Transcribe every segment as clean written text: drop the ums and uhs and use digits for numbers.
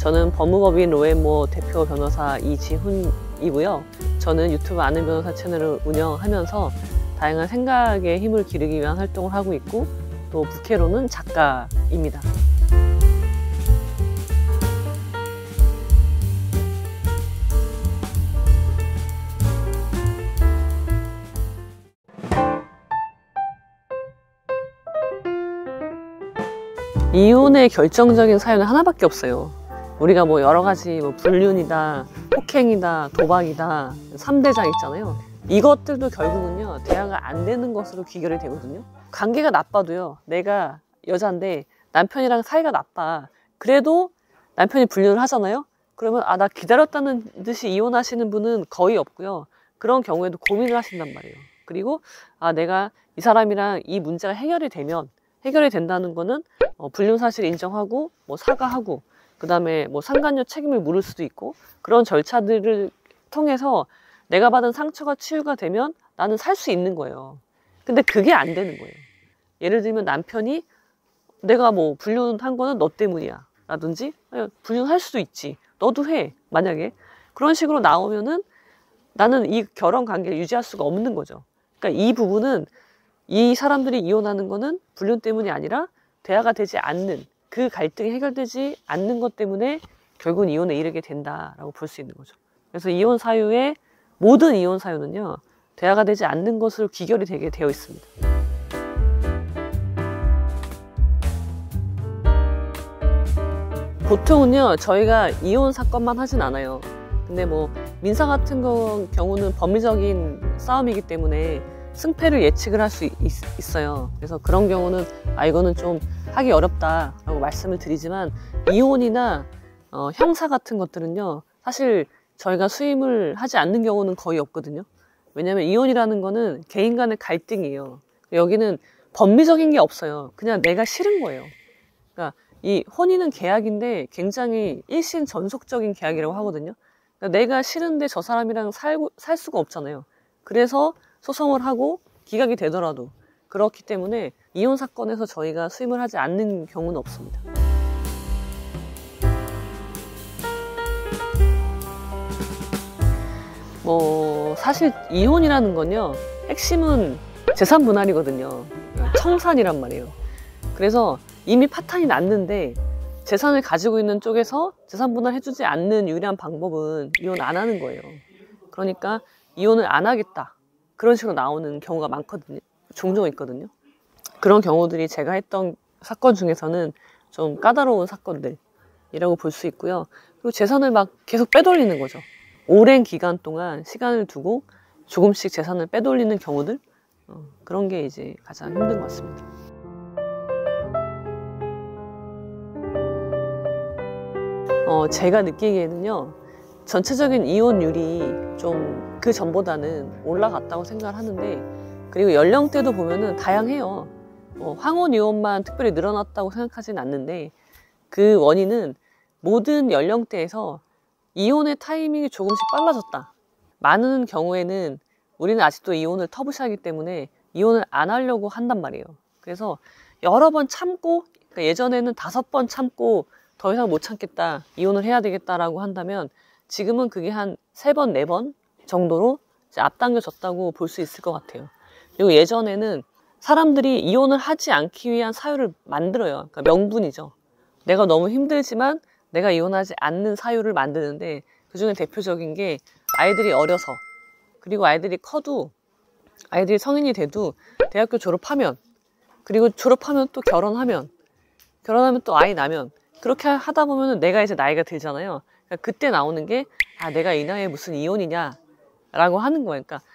저는 법무법인 로앤모 대표 변호사 이지훈이고요. 저는 유튜브 아는 변호사 채널을 운영하면서 다양한 생각에 힘을 기르기 위한 활동을 하고 있고, 또 부캐로는 작가입니다. 이혼의 결정적인 사유는 하나밖에 없어요. 우리가 뭐 여러 가지 불륜이다, 폭행이다, 도박이다, 3대장 있잖아요. 이것들도 결국은요, 대화가 안 되는 것으로 귀결이 되거든요. 관계가 나빠도요, 내가 여잔데 남편이랑 사이가 나빠. 그래도 남편이 불륜을 하잖아요. 그러면 나 기다렸다는 듯이 이혼하시는 분은 거의 없고요. 그런 경우에도 고민을 하신단 말이에요. 그리고 내가 이 사람이랑 이 문제가 해결이 된다는 거는 불륜 사실 인정하고 사과하고, 그 다음에 상간녀 책임을 물을 수도 있고, 그런 절차들을 통해서 내가 받은 상처가 치유가 되면 나는 살 수 있는 거예요. 근데 그게 안 되는 거예요. 예를 들면 남편이 내가 불륜한 거는 너 때문이야 라든지, 불륜할 수도 있지, 너도 해, 만약에 그런 식으로 나오면은 나는 이 결혼 관계를 유지할 수가 없는 거죠. 그러니까 이 부분은, 이 사람들이 이혼하는 거는 불륜 때문이 아니라 대화가 되지 않는, 그 갈등이 해결되지 않는 것 때문에 결국은 이혼에 이르게 된다라고 볼 수 있는 거죠. 그래서 모든 이혼 사유는요, 대화가 되지 않는 것으로 귀결이 되게 되어 있습니다. 보통은요, 저희가 이혼 사건만 하진 않아요. 근데 민사 같은 경우는 법리적인 싸움이기 때문에 승패를 예측을 할 수 있어요. 그래서 그런 경우는 이거는 좀 하기 어렵다라고 말씀을 드리지만, 이혼이나 형사 같은 것들은요, 사실 저희가 수임을 하지 않는 경우는 거의 없거든요. 왜냐하면 이혼이라는 거는 개인 간의 갈등이에요. 여기는 법리적인 게 없어요. 그냥 내가 싫은 거예요. 그러니까 이 혼인은 계약인데 굉장히 일신전속적인 계약이라고 하거든요. 그러니까 내가 싫은데 저 사람이랑 살 수가 없잖아요. 그래서 소송을 하고 기각이 되더라도, 그렇기 때문에 이혼 사건에서 저희가 수임을 하지 않는 경우는 없습니다. 사실 이혼이라는 건요, 핵심은 재산 분할이거든요. 청산이란 말이에요. 그래서 이미 파탄이 났는데 재산을 가지고 있는 쪽에서 재산 분할 해주지 않는 유일한 방법은 이혼 안 하는 거예요. 그러니까 이혼을 안 하겠다, 그런 식으로 나오는 경우가 많거든요. 종종 있거든요. 그런 경우들이 제가 했던 사건 중에서는 좀 까다로운 사건들이라고 볼 수 있고요. 그리고 재산을 계속 빼돌리는 거죠. 오랜 기간 동안 시간을 두고 조금씩 재산을 빼돌리는 경우들, 그런 게 이제 가장 힘든 것 같습니다. 제가 느끼기에는요, 전체적인 이혼율이 좀 그 전보다는 올라갔다고 생각을 하는데, 그리고 연령대도 보면은 다양해요. 황혼 이혼만 특별히 늘어났다고 생각하지는 않는데, 그 원인은 모든 연령대에서 이혼의 타이밍이 조금씩 빨라졌다. 많은 경우에는 우리는 아직도 이혼을 터부시하기 때문에 이혼을 안 하려고 한단 말이에요. 그래서 여러 번 참고, 그러니까 예전에는 5번 참고 더 이상 못 참겠다, 이혼을 해야 되겠다라고 한다면, 지금은 그게 한 3번, 4번 정도로 이제 앞당겨졌다고 볼 수 있을 것 같아요. 그리고 예전에는 사람들이 이혼을 하지 않기 위한 사유를 만들어요. 그러니까 명분이죠. 내가 너무 힘들지만 내가 이혼하지 않는 사유를 만드는데, 그중에 대표적인 게 아이들이 어려서, 그리고 아이들이 커도, 아이들이 성인이 돼도 대학교 졸업하면, 그리고 졸업하면 또 결혼하면 또 아이 나면, 그렇게 하다 보면 내가 이제 나이가 들잖아요. 그러니까 그때 나오는 게 내가 이 나이에 무슨 이혼이냐 라고 하는 거예요. 그러니까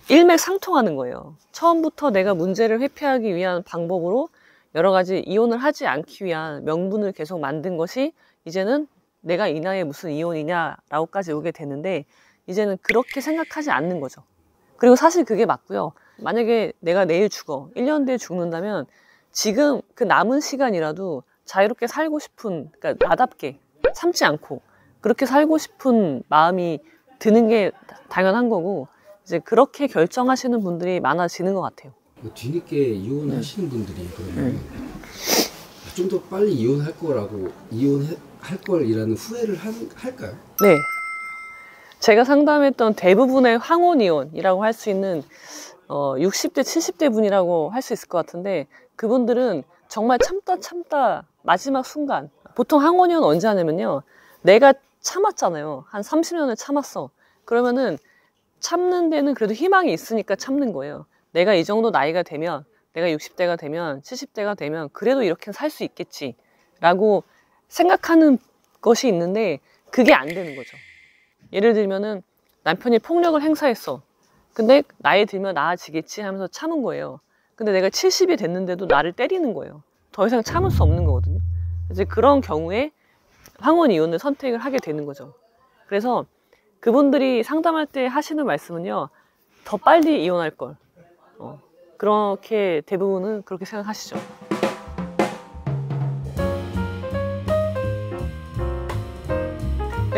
일맥상통하는 거예요. 처음부터 내가 문제를 회피하기 위한 방법으로 여러 가지 이혼을 하지 않기 위한 명분을 계속 만든 것이 이제는 내가 이 나이에 무슨 이혼이냐라고까지 오게 되는데, 이제는 그렇게 생각하지 않는 거죠. 그리고 사실 그게 맞고요. 만약에 내가 내일 죽어, 1년 뒤에 죽는다면 지금 그 남은 시간이라도 자유롭게 살고 싶은, 그러니까 나답게 참지 않고 그렇게 살고 싶은 마음이 드는 게 당연한 거고, 이제 그렇게 결정하시는 분들이 많아지는 것 같아요. 뒤늦게 이혼하시는 분들이 그러면 좀 더 빨리 이혼할 거라고, 이혼할 할 걸이라는 후회를 할까요? 네. 제가 상담했던 대부분의 황혼이혼이라고 할 수 있는 60대, 70대 분이라고 할 수 있을 것 같은데 그분들은 정말 참다 마지막 순간 보통 황혼이혼 언제 하냐면요. 내가 참았잖아요. 한 30년을 참았어. 그러면은 참는 데는 그래도 희망이 있으니까 참는 거예요. 내가 이 정도 나이가 되면 내가 60대가 되면 70대가 되면 그래도 이렇게 살 수 있겠지 라고 생각하는 것이 있는데 그게 안 되는 거죠. 예를 들면은 남편이 폭력을 행사했어. 근데 나이 들면 나아지겠지 하면서 참은 거예요. 근데 내가 70이 됐는데도 나를 때리는 거예요. 더 이상 참을 수 없는 거거든요. 이제 그런 경우에 황혼 이혼을 선택을 하게 되는 거죠. 그래서 그분들이 상담할 때 하시는 말씀은요. 더 빨리 이혼할 걸. 그렇게 대부분은 그렇게 생각하시죠.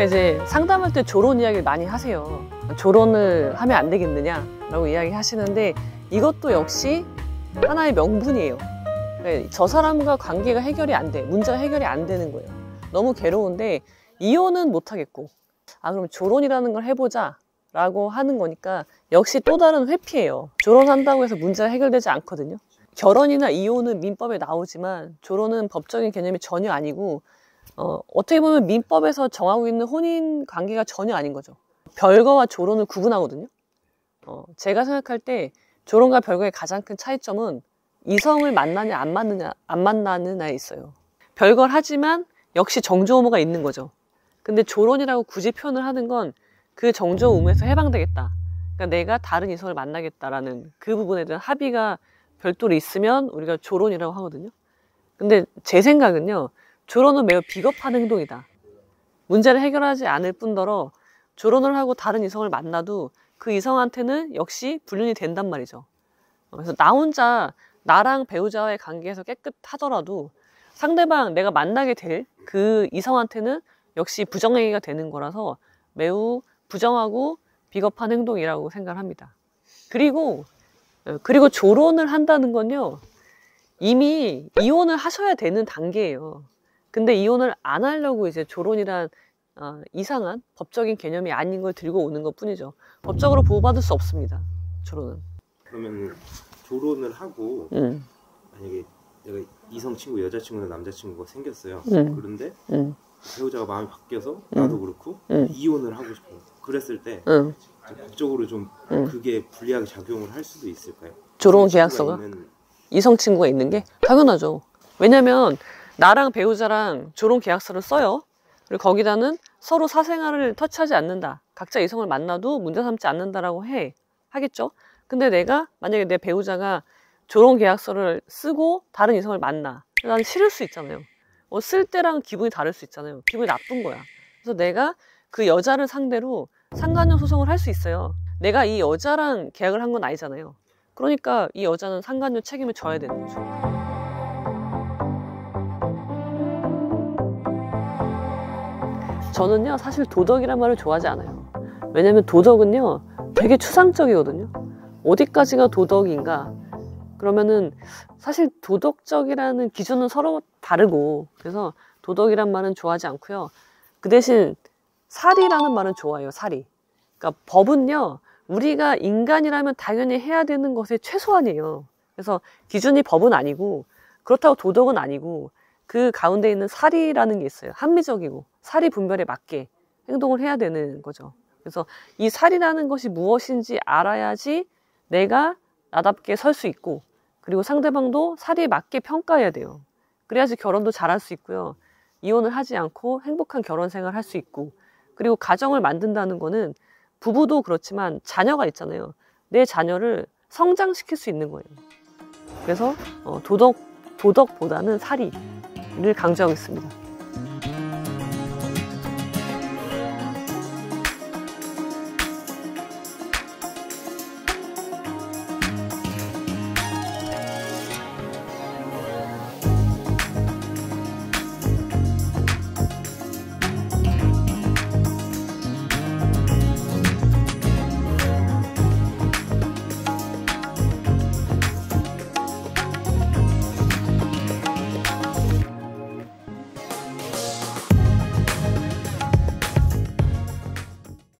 이제 상담할 때 조론 이야기를 많이 하세요. 조론을 하면 안 되겠느냐라고 이야기 하시는데 이것도 역시 하나의 명분이에요. 그러니까 저 사람과 관계가 해결이 안 돼. 문제가 해결이 안 되는 거예요. 너무 괴로운데 이혼은 못 하겠고 그럼 조론이라는 걸 해보자 라고 하는 거니까 역시 또 다른 회피예요. 조론한다고 해서 문제가 해결되지 않거든요. 결혼이나 이혼은 민법에 나오지만 조론은 법적인 개념이 전혀 아니고 어떻게 보면 민법에서 정하고 있는 혼인 관계가 전혀 아닌 거죠. 별거와 조론을 구분하거든요. 제가 생각할 때 조론과 별거의 가장 큰 차이점은 이성을 만나냐 안 만나느냐에 있어요. 별걸 하지만 역시 정조 의무가 있는 거죠. 근데 조론이라고 굳이 표현을 하는 건 그 정조 의무에서 해방되겠다. 그러니까 내가 다른 이성을 만나겠다라는 그 부분에 대한 합의가 별도로 있으면 우리가 조론이라고 하거든요. 근데 제 생각은요. 조론은 매우 비겁한 행동이다. 문제를 해결하지 않을 뿐더러 조론을 하고 다른 이성을 만나도 그 이성한테는 역시 불륜이 된단 말이죠. 그래서 나 혼자 나랑 배우자와의 관계에서 깨끗하더라도 상대방 내가 만나게 될 그 이성한테는 역시 부정행위가 되는 거라서 매우 부정하고 비겁한 행동이라고 생각을 합니다. 그리고 조론을 한다는 건요. 이미 이혼을 하셔야 되는 단계예요. 근데 이혼을 안 하려고 이제 조론이란 이상한 법적인 개념이 아닌 걸 들고 오는 것 뿐이죠. 법적으로 보호받을 수 없습니다. 조론은. 그러면 조론을 하고 만약에 내가 이성 친구, 여자친구나 남자친구가 생겼어요. 그런데 배우자가 마음이 바뀌어서 나도 그렇고 이혼을 하고 싶어. 그랬을 때 법적으로 좀 그게 불리하게 작용을 할 수도 있을까요? 조론 계약서가? 이성 친구가 있는 게? 당연하죠. 왜냐면 나랑 배우자랑 조론 계약서를 써요. 그리고 거기다는 서로 사생활을 터치하지 않는다. 각자 이성을 만나도 문제 삼지 않는다라고 하겠죠. 근데 내가 만약에 내 배우자가 조론 계약서를 쓰고 다른 이성을 만나. 난 싫을 수 있잖아요. 쓸 때랑 기분이 다를 수 있잖아요. 기분이 나쁜 거야. 그래서 내가 그 여자를 상대로 상간녀 소송을 할 수 있어요. 내가 이 여자랑 계약을 한 건 아니잖아요. 그러니까 이 여자는 상간녀 책임을 져야 되는 거죠. 저는요 사실 도덕이란 말을 좋아하지 않아요. 왜냐면 도덕은요 되게 추상적이거든요. 어디까지가 도덕인가? 그러면은 사실 도덕적이라는 기준은 서로 다르고 그래서 도덕이란 말은 좋아하지 않고요. 그 대신 사리라는 말은 좋아해요. 사리. 그러니까 법은요 우리가 인간이라면 당연히 해야 되는 것의 최소한이에요. 그래서 기준이 법은 아니고 그렇다고 도덕은 아니고 그 가운데 있는 사리라는 게 있어요. 합리적이고 사리 분별에 맞게 행동을 해야 되는 거죠. 그래서 이 사리라는 것이 무엇인지 알아야지 내가 나답게 설 수 있고 그리고 상대방도 사리에 맞게 평가해야 돼요. 그래야지 결혼도 잘할 수 있고요. 이혼을 하지 않고 행복한 결혼 생활을 할 수 있고 그리고 가정을 만든다는 거는 부부도 그렇지만 자녀가 있잖아요. 내 자녀를 성장시킬 수 있는 거예요. 그래서 도덕보다는 사리를 강조하고 있습니다.